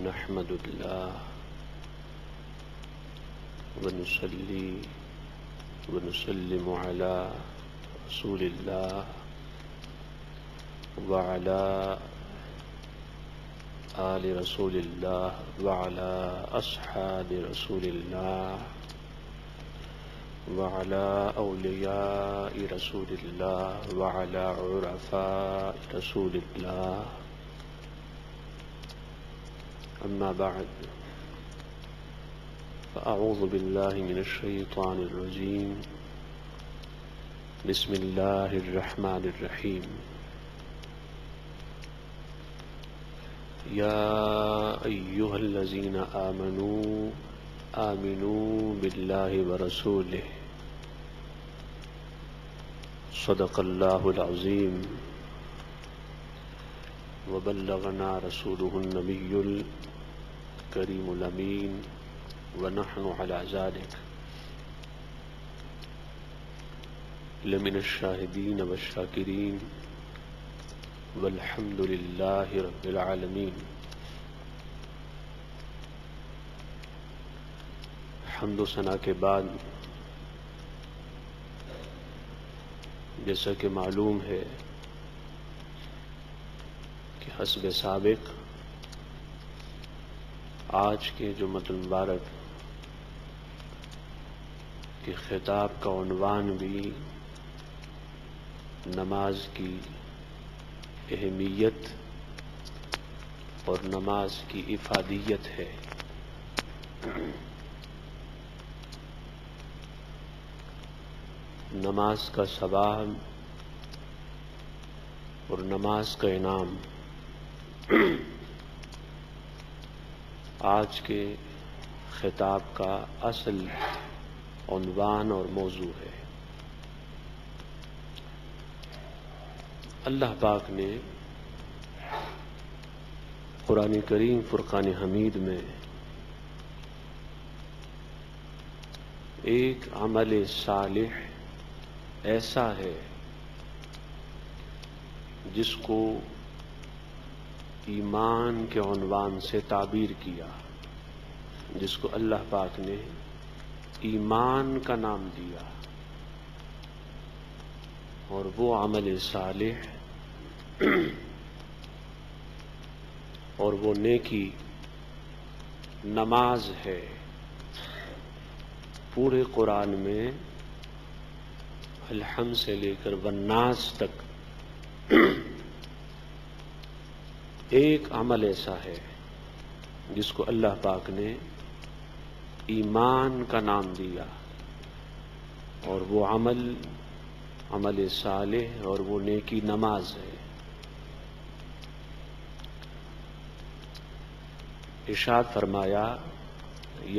نحمد الله ونصلي ونسلم على رسول الله وعلى آل رسول الله وعلى أصحاب رسول الله وعلى أولياء رسول الله وعلى عرفاء رسول الله. أما بعد، فأعوذ بالله من الشيطان الرجيم. بسم الله الرحمن الرحيم. يا أيها الذين آمنوا آمنوا بالله ورسوله. صدق الله العظيم وبلغنا رسوله النبي الكريم الأمين ونحن على ذلك لمن الشاهدين والشاكرين والحمد لله رب العالمين. حمد و ثنا کے بعد جیسا کہ معلوم ہے کہ حسب سابق آج کے جمعۃ المبارک کے خطاب کا عنوان بھی نماز کی اہمیت اور نماز کی افادیت ہے. نماز کا ثواب اور نماز کا انعام آج کے خطاب کا اصل عنوان اور موضوع ہے. اللہ پاک نے قرآن کریم فرقان حمید میں ایک عمل صالح ایسا ہے جس کو ایمان کے عنوان سے تعبیر کیا، جس کو اللہ پاک نے ایمان کا نام دیا، اور وہ عمل صالح اور وہ نیکی نماز ہے. پورے قرآن میں الحمد سے لے کر والناس تک ایک عمل ایسا ہے جس کو اللہ پاک نے ایمان کا نام دیا، اور وہ عمل صالح اور وہ نیکی نماز ہے. ارشاد فرمایا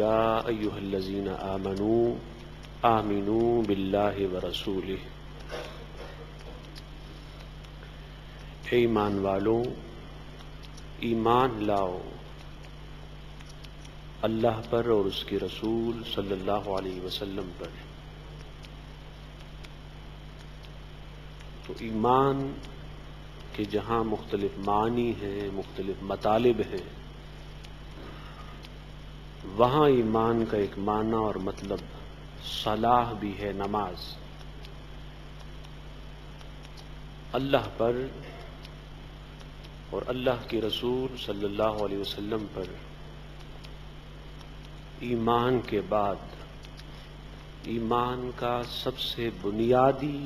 یا ایھا الذین آمنوا آمنوا باللہ ورسولہ. اے ایمان والوں، ایمان لاؤ اللہ پر اور اس کے رسول صلی اللہ علیہ وسلم پر. تو ایمان کے جہاں مختلف معنی ہیں، مختلف مطالب ہیں، وہاں ایمان کا ایک معنی اور مطلب صلاح بھی ہے، نماز. اللہ پر اور اللہ کے رسول صلی اللہ علیہ وسلم پر ایمان کے بعد ایمان کا سب سے بنیادی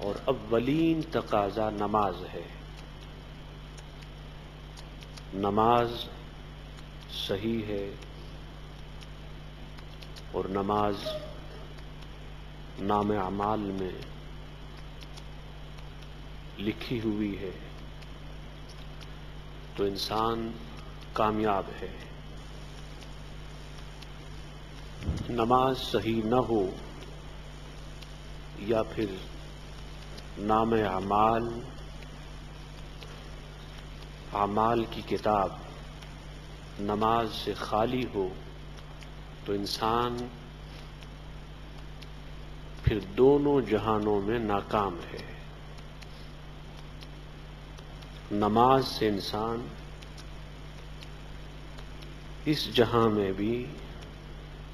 اور اولین تقاضا نماز ہے. نماز صحیح ہے اور نماز نام اعمال میں لکھی ہوئی ہے تو انسان کامیاب ہے. نماز صحیح نہ ہو یا پھر نام اعمال کی کتاب نماز سے خالی ہو تو انسان پھر دونوں جہانوں میں ناکام ہے. نماز سے انسان اس جہاں میں بھی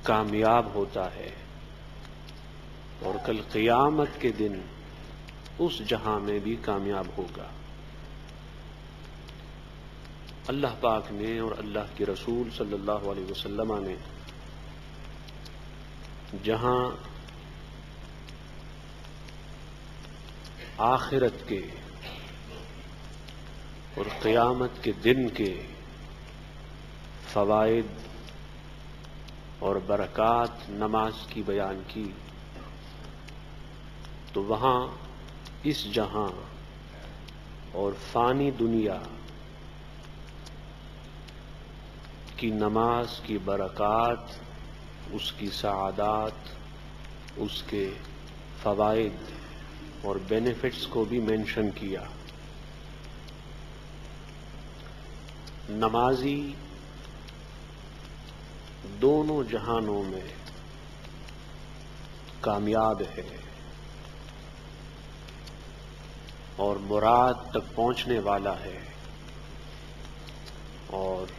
کامیاب ہوتا ہے اور کل قیامت کے دن اس جہاں میں بھی کامیاب ہوگا۔ اللہ پاک نے اور اللہ کے رسول صلی اللہ علیہ وسلم نے جہاں آخرت کے اور قیامت کے دن کے فوائد اور برکات نماز کی بیان کی، تو وہاں اس جہاں اور فانی دنیا کی نماز کی برکات، اس کی سعادات، اس کے فوائد اور بینیفٹس کو بھی مینشن کیا۔ نمازی دونوں جہانوں میں کامیاب ہے اور مراد تک پہنچنے والا ہے، اور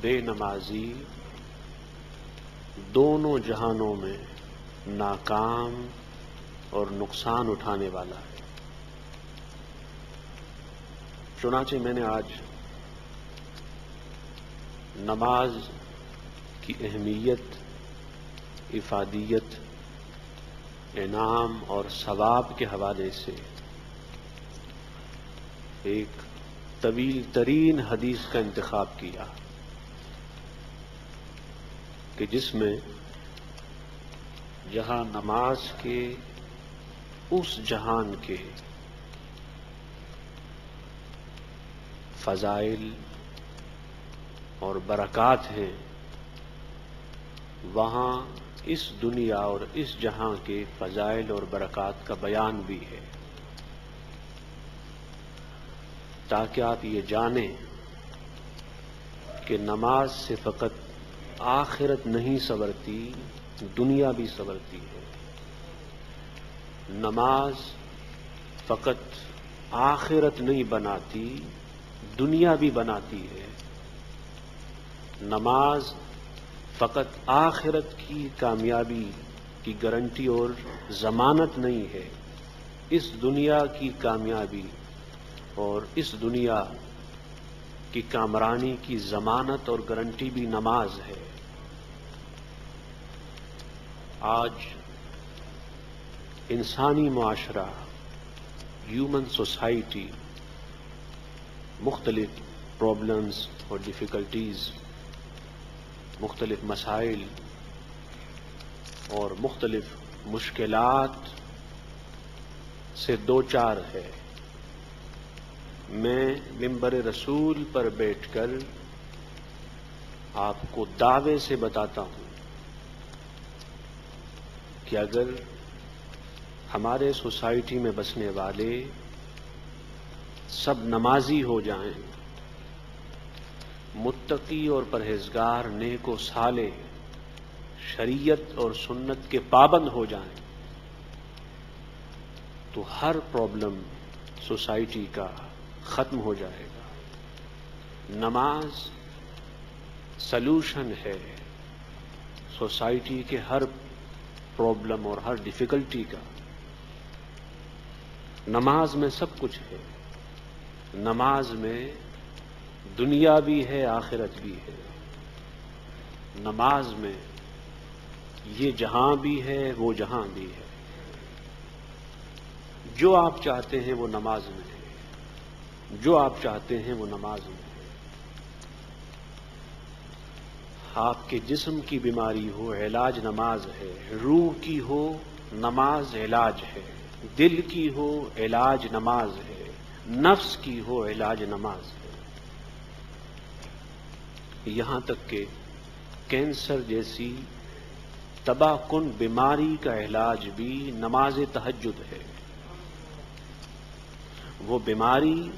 بے نمازی دونوں جہانوں میں ناکام اور نقصان اٹھانے والا ہے۔ چنانچہ میں نے آج نماز کی اہمیت، افادیت، انعام اور ثواب کے حوالے سے ایک طویل ترین حدیث کا انتخاب کیا کہ جس میں جہاں نماز کے اس جہان کے فضائل اور برکات ہیں، وہاں اس دنیا اور اس جہاں کے فضائل اور برکات کا بیان بھی ہے، تاکہ آپ یہ جانیں کہ نماز سے فقط آخرت نہیں سنورتی، دنیا بھی سنورتی ہے۔ نماز فقط آخرت نہیں بناتی، دنیا بھی بناتی ہے۔ نماز فقط آخرت کی کامیابی کی گارنٹی اور ضمانت نہیں ہے، اس دنیا کی کامیابی اور اس دنیا کی کامرانی کی ضمانت اور گارنٹی بھی نماز ہے۔ آج انسانی معاشرہ، ہیومن سوسائٹی، مختلف پرابلمز اور ڈیفیکلٹیز، مختلف مسائل اور مختلف مشکلات سے دوچار ہے۔ میں منبر رسول پر بیٹھ کر آپ کو دعوے سے بتاتا ہوں کہ اگر ہمارے سوسائٹی میں بسنے والے سب نمازی ہو جائیں، متقی اور پرہیزگار، نیک و صالح، شریعت اور سنت کے پابند ہو جائیں، تو ہر پرابلم سوسائٹی کا ختم ہو جائے گا۔ نماز سلوشن ہے سوسائٹی کے ہر پرابلم اور ہر ڈیفیکلٹی کا۔ نماز میں سب کچھ ہے، نماز میں دنیا بھی ہے، آخرت بھی ہے۔ نماز میں یہ جہاں بھی ہے، وہ جہاں بھی ہے۔ جو آپ چاہتے ہیں وہ نماز میں ہے، جو آپ چاہتے ہیں وہ نماز میں ہے۔ آپ کے جسم کی بیماری ہو، علاج نماز ہے۔ روح کی ہو، نماز علاج ہے۔ دل کی ہو، علاج نماز ہے۔ نفس کی ہو، علاج نماز ہے۔ یہاں تک کہ کینسر جیسی تباہ کن بیماری کا علاج بھی نماز تہجد ہے۔ وہ بیماری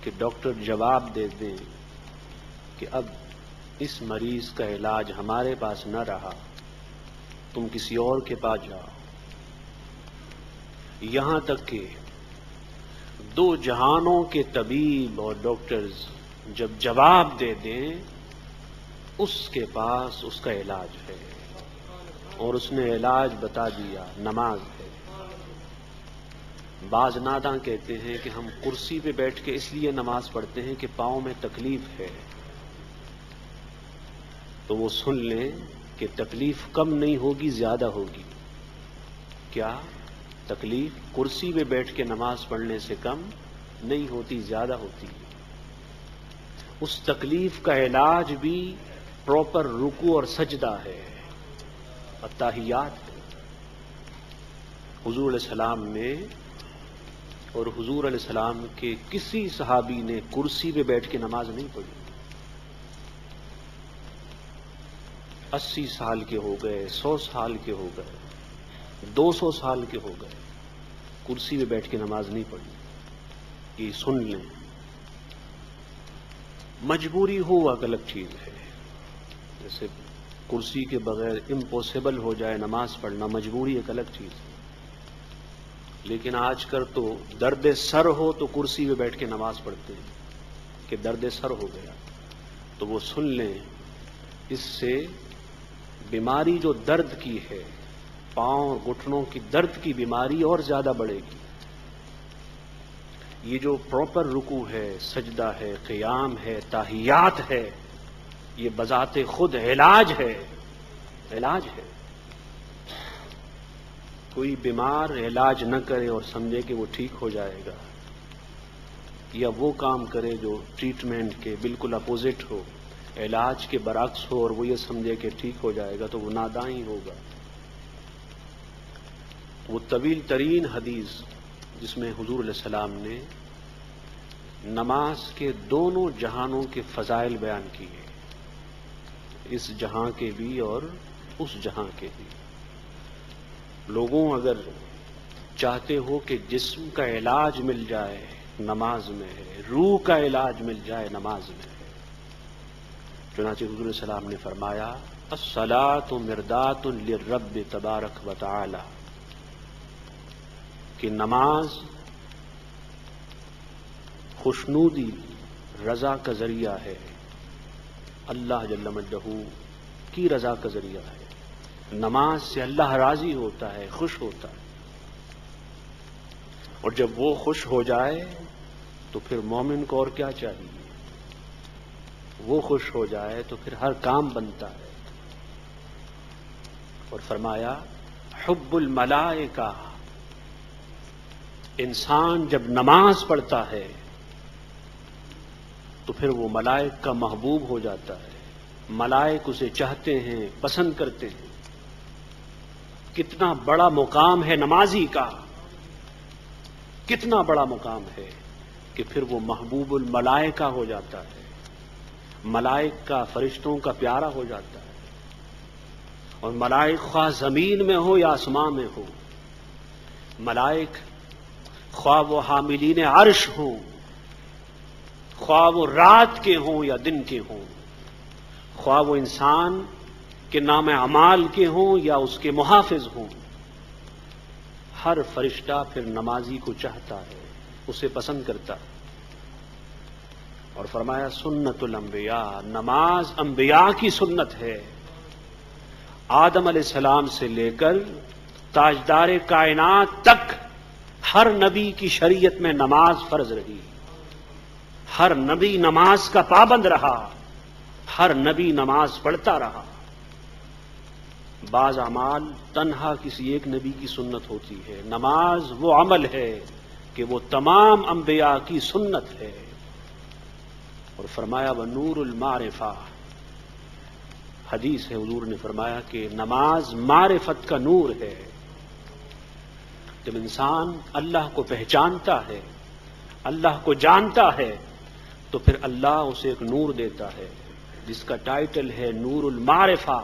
کہ ڈاکٹر جواب دے دیں کہ اب اس مریض کا علاج ہمارے پاس نہ رہا، تم کسی اور کے پاس جاؤ۔ یہاں تک کہ دو جہانوں کے طبیب اور ڈاکٹرز جب جواب دے دیں اس کے پاس اس کا علاج ہے، اور اس نے علاج بتا دیا، نماز ہے۔ بعض ناداں کہتے ہیں کہ ہم کرسی پہ بیٹھ کے اس لیے نماز پڑھتے ہیں کہ پاؤں میں تکلیف ہے، تو وہ سن لیں کہ تکلیف کم نہیں ہوگی، زیادہ ہوگی۔ کیا تکلیف کرسی پہ بیٹھ کے نماز پڑھنے سے کم نہیں ہوتی، زیادہ ہوتی ہے۔ اس تکلیف کا علاج بھی پراپر رکوع اور سجدہ ہے، التحیات ہے۔ حضور علیہ السلام نے اور حضور علیہ السلام کے کسی صحابی نے کرسی پہ بیٹھ کے نماز نہیں پڑھی۔ 80 سال کے ہو گئے، 100 سال کے ہو گئے، 200 سال کے ہو گئے، کرسی پہ بیٹھ کے نماز نہیں پڑھی۔ یہ سن لیں، مجبوری ہو ایک الگ چیز ہے، جیسے کرسی کے بغیر امپوسیبل ہو جائے نماز پڑھنا، مجبوری ایک الگ چیز ہے۔ لیکن آج کل تو درد سر ہو تو کرسی پہ بیٹھ کے نماز پڑھتے ہیں کہ درد سر ہو گیا، تو وہ سن لیں، اس سے بیماری جو درد کی ہے، پاؤں اور گھٹنوں کی درد کی بیماری اور زیادہ بڑھے گی۔ یہ جو پراپر رکوع ہے، سجدہ ہے، قیام ہے، تحیات ہے، یہ بذات خود علاج ہے، علاج ہے۔ کوئی بیمار علاج نہ کرے اور سمجھے کہ وہ ٹھیک ہو جائے گا، یا وہ کام کرے جو ٹریٹمنٹ کے بالکل اپوزٹ ہو، علاج کے برعکس ہو، اور وہ یہ سمجھے کہ ٹھیک ہو جائے گا، تو وہ ناداں ہی ہوگا۔ وہ طویل ترین حدیث جس میں حضور علیہ السلام نے نماز کے دونوں جہانوں کے فضائل بیان کیے، اس جہاں کے بھی اور اس جہاں کے بھی۔ لوگوں اگر چاہتے ہو کہ جسم کا علاج مل جائے، نماز میں ہے، روح کا علاج مل جائے، نماز میں ہے۔ چنانچہ حضور علیہ السلام نے فرمایا، الصلاۃ مرضات للرب تبارک و تعالی، کہ نماز خوشنودی، رضا کا ذریعہ ہے، اللہ جل مجدہ کی رضا کا ذریعہ ہے۔ نماز سے اللہ راضی ہوتا ہے، خوش ہوتا ہے، اور جب وہ خوش ہو جائے تو پھر مومن کو اور کیا چاہیے؟ وہ خوش ہو جائے تو پھر ہر کام بنتا ہے۔ اور فرمایا، حب الملائکہ، انسان جب نماز پڑھتا ہے تو پھر وہ ملائک کا محبوب ہو جاتا ہے، ملائک اسے چاہتے ہیں، پسند کرتے ہیں۔ کتنا بڑا مقام ہے نمازی کا، کتنا بڑا مقام ہے کہ پھر وہ محبوب الملائکہ ہو جاتا ہے، ملائک کا، فرشتوں کا پیارا ہو جاتا ہے۔ اور ملائک خواہ زمین میں ہو یا آسمان میں ہو، ملائک خواہ وہ حاملین عرش ہوں، خواہ وہ رات کے ہوں یا دن کے ہوں، خواہ وہ انسان کے نام اعمال کے ہوں یا اس کے محافظ ہوں، ہر فرشتہ پھر نمازی کو چاہتا ہے، اسے پسند کرتا ہے۔ اور فرمایا، سنت الانبیاء، نماز انبیاء کی سنت ہے۔ آدم علیہ السلام سے لے کر تاجدار کائنات تک ہر نبی کی شریعت میں نماز فرض رہی، ہر نبی نماز کا پابند رہا، ہر نبی نماز پڑھتا رہا۔ بعض اعمال تنہا کسی ایک نبی کی سنت ہوتی ہے، نماز وہ عمل ہے کہ وہ تمام انبیاء کی سنت ہے۔ اور فرمایا، وَنُورُ الْمَعْرِفَةِ، حدیث ہے، حضور نے فرمایا کہ نماز معرفت کا نور ہے۔ جب انسان اللہ کو پہچانتا ہے، اللہ کو جانتا ہے، تو پھر اللہ اسے ایک نور دیتا ہے جس کا ٹائٹل ہے نور المعرفہ۔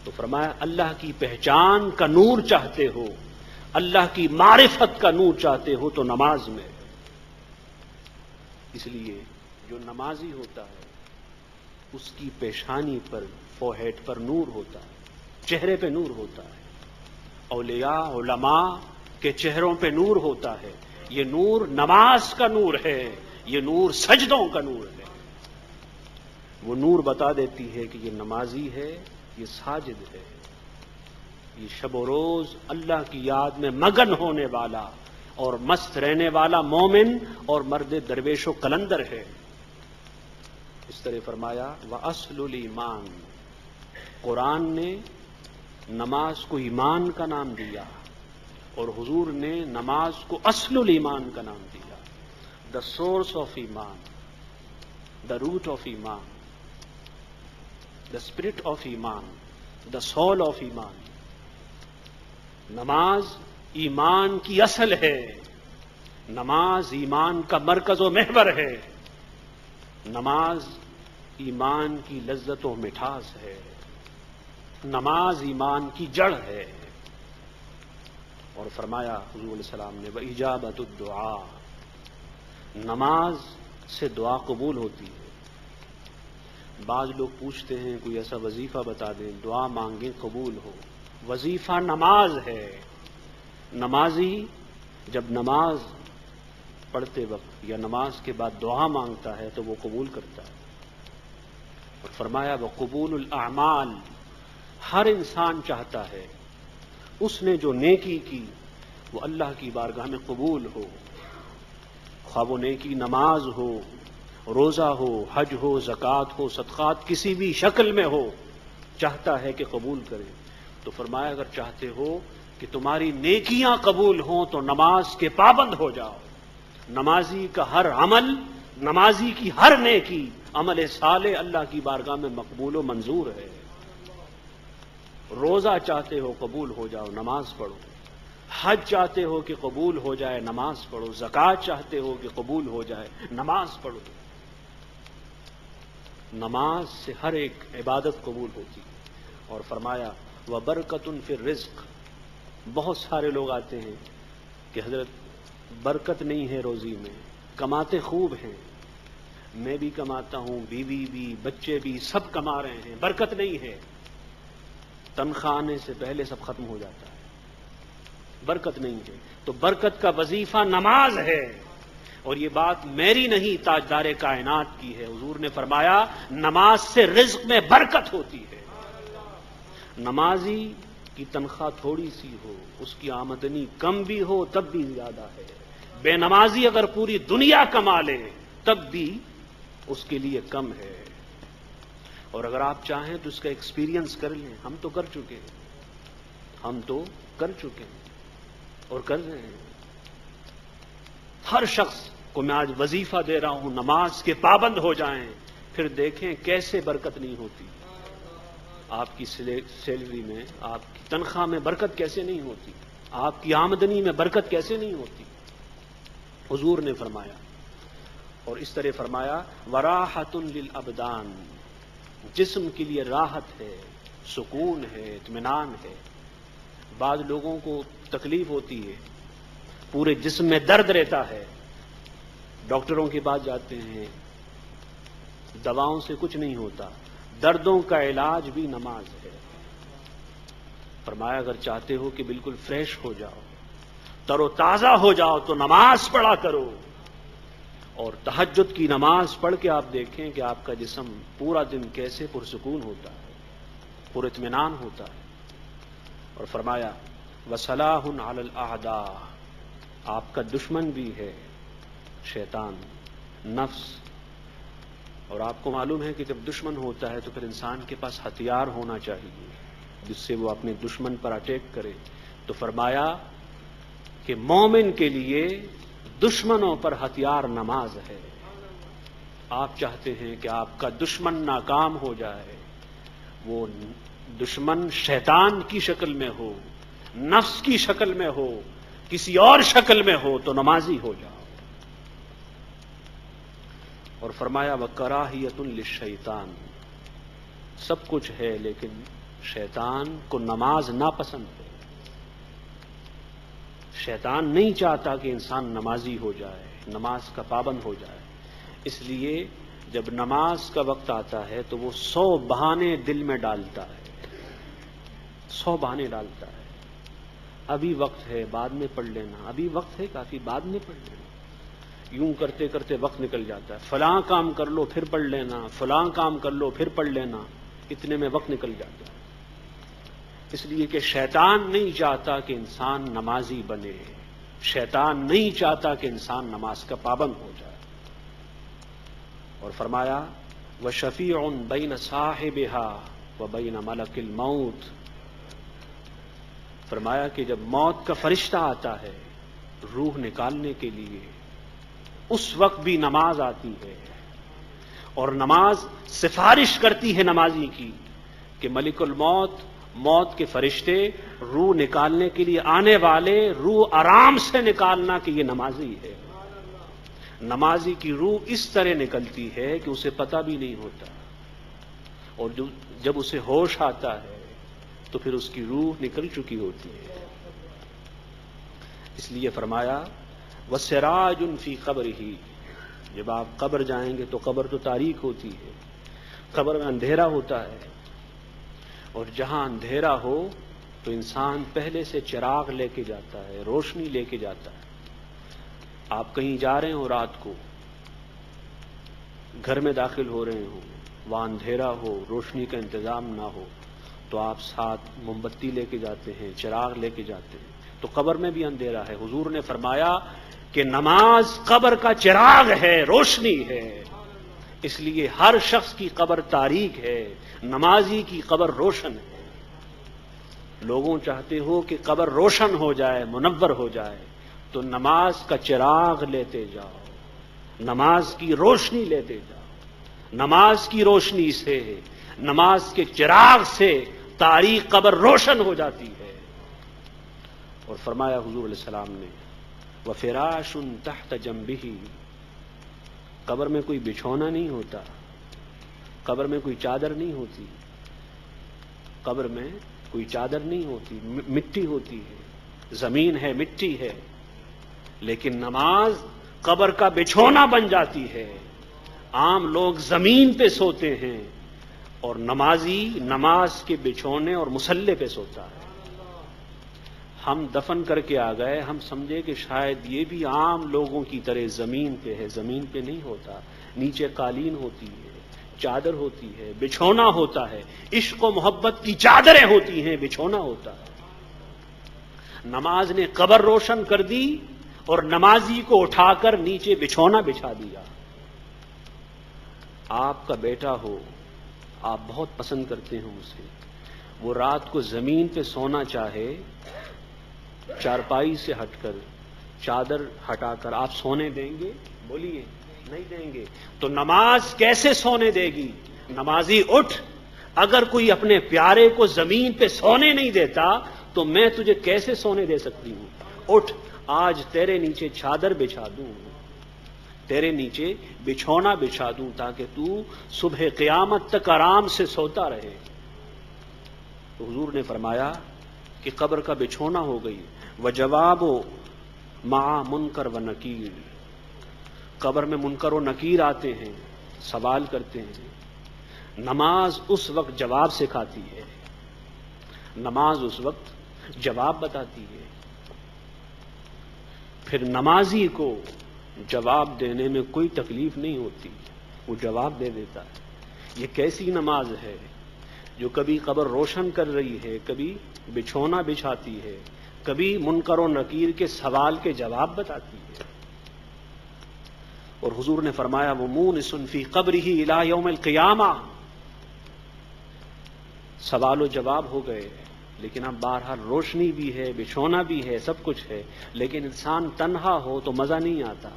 تو فرمایا، اللہ کی پہچان کا نور چاہتے ہو، اللہ کی معرفت کا نور چاہتے ہو تو نماز میں۔ اس لیے جو نمازی ہوتا ہے اس کی پیشانی پر، فوہیڈ پر نور ہوتا ہے، چہرے پہ نور ہوتا ہے۔ اولیاء، علماء کے چہروں پہ نور ہوتا ہے۔ یہ نور نماز کا نور ہے، یہ نور سجدوں کا نور ہے۔ وہ نور بتا دیتی ہے کہ یہ نمازی ہے، یہ ساجد ہے، یہ شب و روز اللہ کی یاد میں مگن ہونے والا اور مست رہنے والا مومن اور مرد درویش و قلندر ہے۔ اس طرح فرمایا وَأَصْلُ الْإِيمَانِ، قرآن نے نماز کو ایمان کا نام دیا اور حضور نے نماز کو اصل الایمان کا نام دیا، دا سورس آف ایمان، دا روٹ آف ایمان، دا اسپرٹ آف ایمان، دا سول آف ایمان۔ نماز ایمان کی اصل ہے، نماز ایمان کا مرکز و محور ہے، نماز ایمان کی لذت و مٹھاس ہے، نماز ایمان کی جڑ ہے۔ اور فرمایا حضور علیہ السلام نے وَإِجَابَةُ الدُّعَاء، نماز سے دعا قبول ہوتی ہے۔ بعض لوگ پوچھتے ہیں کوئی ایسا وظیفہ بتا دیں دعا مانگیں قبول ہو۔ وظیفہ نماز ہے۔ نمازی جب نماز پڑھتے وقت یا نماز کے بعد دعا مانگتا ہے تو وہ قبول کرتا ہے۔ اور فرمایا وَقُبُولُ الْأَعْمَالِ، ہر انسان چاہتا ہے اس نے جو نیکی کی وہ اللہ کی بارگاہ میں قبول ہو، خواہ وہ نیکی نماز ہو، روزہ ہو، حج ہو، زکوٰۃ ہو، صدقات کسی بھی شکل میں ہو، چاہتا ہے کہ قبول کرے۔ تو فرمایا اگر چاہتے ہو کہ تمہاری نیکیاں قبول ہوں تو نماز کے پابند ہو جاؤ۔ نمازی کا ہر عمل، نمازی کی ہر نیکی عمل صالح اللہ کی بارگاہ میں مقبول و منظور ہے۔ روزہ چاہتے ہو قبول ہو جاؤ، نماز پڑھو۔ حج چاہتے ہو کہ قبول ہو جائے، نماز پڑھو۔ زکوٰۃ چاہتے ہو کہ قبول ہو جائے، نماز پڑھو۔ نماز سے ہر ایک عبادت قبول ہوتی ہے۔ اور فرمایا وَبَرْكَةٌ فِي الرِّزْقِ، بہت سارے لوگ آتے ہیں کہ حضرت برکت نہیں ہے روزی میں، کماتے خوب ہیں، میں بھی کماتا ہوں، بیوی بھی، بچے بھی، سب کما رہے ہیں، برکت نہیں ہے۔ تنخواہ آنے سے پہلے سب ختم ہو جاتا ہے، برکت نہیں ہے۔ تو برکت کا وظیفہ نماز ہے، اور یہ بات میری نہیں تاجدار کائنات کی ہے۔ حضور نے فرمایا نماز سے رزق میں برکت ہوتی ہے۔ نمازی کی تنخواہ تھوڑی سی ہو، اس کی آمدنی کم بھی ہو تب بھی زیادہ ہے۔ بے نمازی اگر پوری دنیا کما لے تب بھی اس کے لیے کم ہے۔ اور اگر آپ چاہیں تو اس کا ایکسپیرینس کر لیں، ہم تو کر چکے ہیں، ہم تو کر چکے ہیں اور کر رہے ہیں۔ ہر شخص کو میں آج وظیفہ دے رہا ہوں نماز کے پابند ہو جائیں، پھر دیکھیں کیسے برکت نہیں ہوتی۔ آپ کی سیلری میں، آپ کی تنخواہ میں برکت کیسے نہیں ہوتی، آپ کی آمدنی میں برکت کیسے نہیں ہوتی۔ حضور نے فرمایا، اور اس طرح فرمایا وَرَاحَةٌ لِلْأَبْدَانِ، جسم کے لیے راحت ہے، سکون ہے، اطمینان ہے۔ بعض لوگوں کو تکلیف ہوتی ہے، پورے جسم میں درد رہتا ہے، ڈاکٹروں کے پاس جاتے ہیں، دواؤں سے کچھ نہیں ہوتا، دردوں کا علاج بھی نماز ہے۔ فرمایا اگر چاہتے ہو کہ بالکل فریش ہو جاؤ، تر و تازہ ہو جاؤ تو نماز پڑھا کرو، اور تہجد کی نماز پڑھ کے آپ دیکھیں کہ آپ کا جسم پورا دن کیسے پرسکون ہوتا ہے، پر اطمینان ہوتا ہے۔ اور فرمایا وَصَلَاحٌ عَلَى الْأَعْدَاءِ، آپ کا دشمن بھی ہے شیطان، نفس۔ اور آپ کو معلوم ہے کہ جب دشمن ہوتا ہے تو پھر انسان کے پاس ہتھیار ہونا چاہیے جس سے وہ اپنے دشمن پر اٹیک کرے۔ تو فرمایا کہ مومن کے لیے دشمنوں پر ہتھیار نماز ہے۔ آپ چاہتے ہیں کہ آپ کا دشمن ناکام ہو جائے، وہ دشمن شیطان کی شکل میں ہو، نفس کی شکل میں ہو، کسی اور شکل میں ہو، تو نمازی ہو جاؤ۔ اور فرمایا وَكَرَاهِيَةٌ لِلشَّيْطَانِ، سب کچھ ہے لیکن شیطان کو نماز ناپسند ہے۔ شیطان نہیں چاہتا کہ انسان نمازی ہو جائے، نماز کا پابند ہو جائے، اس لیے جب نماز کا وقت آتا ہے تو وہ 100 بہانے دل میں ڈالتا ہے، 100 بہانے ڈالتا ہے۔ ابھی وقت ہے بعد میں پڑھ لینا، ابھی وقت ہے کافی بعد میں پڑھ لینا۔ یوں کرتے کرتے وقت نکل جاتا ہے. فلاں کام کر لو پھر پڑھ لینا، فلاں کام کر لو پھر پڑھ لینا، اتنے میں وقت نکل جاتا ہے. اس لیے کہ شیطان نہیں چاہتا کہ انسان نمازی بنے، شیطان نہیں چاہتا کہ انسان نماز کا پابند ہو جائے. اور فرمایا وَشَفِيعٌ بَيْنَ صَاحِبِهَا وَبَيْنَ مَلَكِ الْمَوْتِ. فرمایا کہ جب موت کا فرشتہ آتا ہے روح نکالنے کے لیے، اس وقت بھی نماز آتی ہے، اور نماز سفارش کرتی ہے نمازی کی کہ ملک الموت، موت کے فرشتے روح نکالنے کے لیے آنے والے، روح آرام سے نکالنا کہ یہ نمازی ہے. نمازی کی روح اس طرح نکلتی ہے کہ اسے پتہ بھی نہیں ہوتا، اور جب اسے ہوش آتا ہے تو پھر اس کی روح نکل چکی ہوتی ہے. اس لیے فرمایا وَسِرَاجٌ فِي قَبْرِهِ. جب آپ قبر جائیں گے تو قبر تو تاریک ہوتی ہے، قبر میں اندھیرا ہوتا ہے، اور جہاں اندھیرا ہو تو انسان پہلے سے چراغ لے کے جاتا ہے، روشنی لے کے جاتا ہے. آپ کہیں جا رہے ہو رات کو، گھر میں داخل ہو رہے ہوں، وہاں اندھیرا ہو، روشنی کا انتظام نہ ہو، تو آپ ساتھ موم بتی لے کے جاتے ہیں، چراغ لے کے جاتے ہیں. تو قبر میں بھی اندھیرا ہے. حضور نے فرمایا کہ نماز قبر کا چراغ ہے، روشنی ہے. اس لیے ہر شخص کی قبر تاریک ہے، نمازی کی قبر روشن ہے. لوگوں چاہتے ہو کہ قبر روشن ہو جائے، منور ہو جائے، تو نماز کا چراغ لیتے جاؤ، نماز کی روشنی لیتے جاؤ. نماز کی روشنی سے، نماز کے چراغ سے تاریک قبر روشن ہو جاتی ہے. اور فرمایا حضور علیہ السلام نے وَفِرَاشٌ تَحْتَ جَنبِهِ. قبر میں کوئی بچھونا نہیں ہوتا، قبر میں کوئی چادر نہیں ہوتی، قبر میں کوئی چادر نہیں ہوتی، مٹی ہوتی ہے، زمین ہے، مٹی ہے. لیکن نماز قبر کا بچھونا بن جاتی ہے. عام لوگ زمین پہ سوتے ہیں، اور نمازی نماز کے بچھونے اور مصلے پہ سوتا ہے. ہم دفن کر کے آ گئے، ہم سمجھے کہ شاید یہ بھی عام لوگوں کی طرح زمین پہ ہے. زمین پہ نہیں ہوتا، نیچے قالین ہوتی ہے، چادر ہوتی ہے، بچھونا ہوتا ہے. عشق و محبت کی چادریں ہوتی ہیں، بچھونا ہوتا ہے. نماز نے قبر روشن کر دی اور نمازی کو اٹھا کر نیچے بچھونا بچھا دیا. آپ کا بیٹا ہو، آپ بہت پسند کرتے ہیں اسے، وہ رات کو زمین پہ سونا چاہے، چارپائی سے ہٹ کر، چادر ہٹا کر آپ سونے دیں گے؟ بولیے نہیں دیں گے. تو نماز کیسے سونے دے گی؟ نمازی اٹھ، اگر کوئی اپنے پیارے کو زمین پہ سونے نہیں دیتا تو میں تجھے کیسے سونے دے سکتی ہوں؟ اٹھ، آج تیرے نیچے چادر بچھا دوں، تیرے نیچے بچھونا بچھا دوں، تاکہ تو صبح قیامت تک آرام سے سوتا رہے. تو حضور نے فرمایا کہ قبر کا بچھونا ہو گئی. وَجَوَابُ مَعَ مُنکر و نکیر. قبر میں منکر و نکیر آتے ہیں، سوال کرتے ہیں. نماز اس وقت جواب سکھاتی ہے، نماز اس وقت جواب بتاتی ہے. پھر نمازی کو جواب دینے میں کوئی تکلیف نہیں ہوتی، وہ جواب دے دیتا ہے. یہ کیسی نماز ہے جو کبھی قبر روشن کر رہی ہے، کبھی بچھونا بچھاتی ہے، کبھی منکر و نکیر کے سوال کے جواب بتاتی ہے. اور حضور نے فرمایا وَمُونِسٌ فِي قَبْرِهِ إِلَى يَوْمِ الْقِيَامَةِ. سوال و جواب ہو گئے، لیکن اب بہرحال روشنی بھی ہے، بچھونا بھی ہے، سب کچھ ہے. لیکن انسان تنہا ہو تو مزہ نہیں آتا.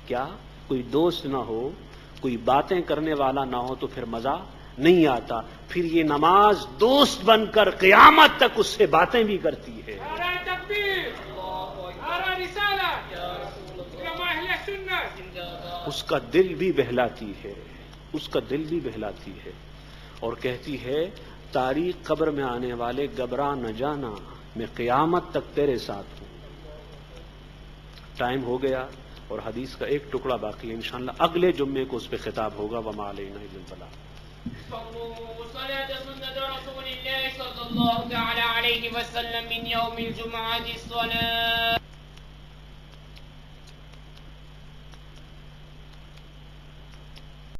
کیا کوئی دوست نہ ہو، کوئی باتیں کرنے والا نہ ہو تو پھر مزہ نہیں آتا. پھر یہ نماز دوست بن کر قیامت تک اس سے باتیں بھی کرتی ہے. اس کا دل بھی بہلاتی ہے، اس کا دل بھی بہلاتی ہے، اور کہتی ہے تاریخ قبر میں آنے والے گھبرا نہ جانا، میں قیامت تک تیرے ساتھ ہوں. ٹائم ہو گیا اور حدیث کا ایک ٹکڑا باقی ہے، انشاءاللہ اگلے جمعے کو اس پہ خطاب ہوگا. وما علینا الا البلاغ. صلى الله عليه وسلم من يوم الجمعة الصلاة